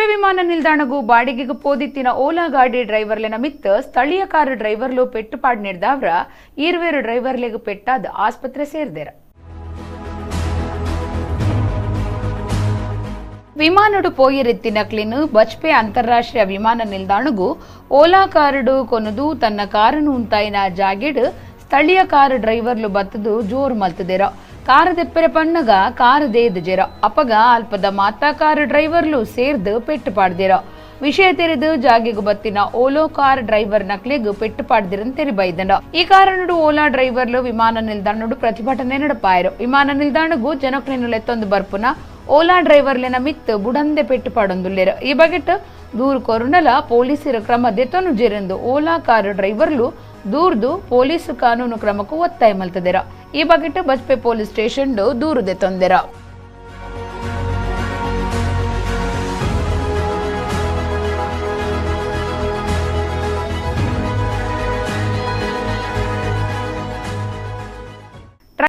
ಬಜ್ಪೆ ವಿಮಾನ ನಿಲ್ದಾಣಗೂ ಬಾಡಿಗೆಗೆ ಪೋದಿತ್ತಿನ ಓಲಾ ಗಾಡಿ ಡ್ರೈವರ್ಲೆನ ಮಿತ್ತ ಸ್ಥಳೀಯ ಕಾರು ಡ್ರೈವರ್ಲು ಪೆಟ್ಟುಪಾಡು ನೀಡಿದವ್ರ ಈರ್ವೇರು ಡ್ರೈವರ್ಲೆಗೆ ಪೆಟ್ಟಾದ ಆಸ್ಪತ್ರೆ ಸೇರಿದೆರ. ವಿಮಾನಡು ಪೋಯಿರೆತ್ತಿನಕ್ಲಿನ ಬಜ್ಪೆ ಅಂತಾರಾಷ್ಟ್ರೀಯ ವಿಮಾನ ನಿಲ್ದಾಣಗೂ ಓಲಾ ಕಾರುಡು ಕೊನದು ತನ್ನ ಕಾರನ್ನು ಉಂತಾಯಿನ ಜಾಗೆಡ್ ಸ್ಥಳೀಯ ಕಾರು ಡ್ರೈವರ್ಲು ಬತ್ತದು ಜೋರು ಮಲ್ತದೆರ. ಕಾರು ದೆಪ್ಪೆರೆ ಪಣ್ಣಗ ಕಾರು ದೇದಜೆರ ಅಪಗ ಅಲ್ಪದ ಮಾತಾ ಕಾರು ಡ್ರೈವರ್ಲು ಸೇರ್ದು ಪೆಟ್ಟು ಪಾಡ್ದಿರ. ವಿಷಯ ತೆರೆದು ಜಾಗೆಗೂ ಬತ್ತಿನ ಓಲೋ ಕಾರ್ ಡ್ರೈವರ್ ನಕ್ಲೆಗ್ ಪೆಟ್ಟು ಪಾಡ್ದಿರನ್ ತೆರಿಬೈದನ. ಈ ಕಾರಣಡು ಓಲಾ ಡ್ರೈವರ್ಲು ವಿಮಾನ ನಿಲ್ದಾಣಡು ಪ್ರತಿಭಟನೆ ನಡಪಾಯರು. ವಿಮಾನ ನಿಲ್ದಾಣಗೂ ಜನಕ್ಲಿನ ಲೆತ್ತೊಂದು ಬರ್ಪುನ ಓಲಾ ಡ್ರೈವರ್ಲೆನ ಮಿತ್ ಬುಡಂದೆ ಪೆಟ್ಟು ಪಾಡೊಂದುಲ್ಲೆರ. ಈ ಬಗೆಟ್ ದೂರು ಕೊರುನಲ ಪೊಲೀಸರ ಕ್ರಮ ದೆತೊನು ಜೆರೆಂದು ಓಲಾ ಕಾರು ಡ್ರೈವರ್ಲು ದೂರ್ದು ಪೊಲೀಸ್ ಕಾನೂನು ಕ್ರಮಕ್ಕೂ ಒತ್ತಾಯ ಮಲ್ತದೆರ. ಈ ಬಗೆಟ್ ಬಜ್ಪೆ ಪೊಲೀಸ್ ಸ್ಟೇಷನ್ ದೂರು ದೆತೊಂದೆರ.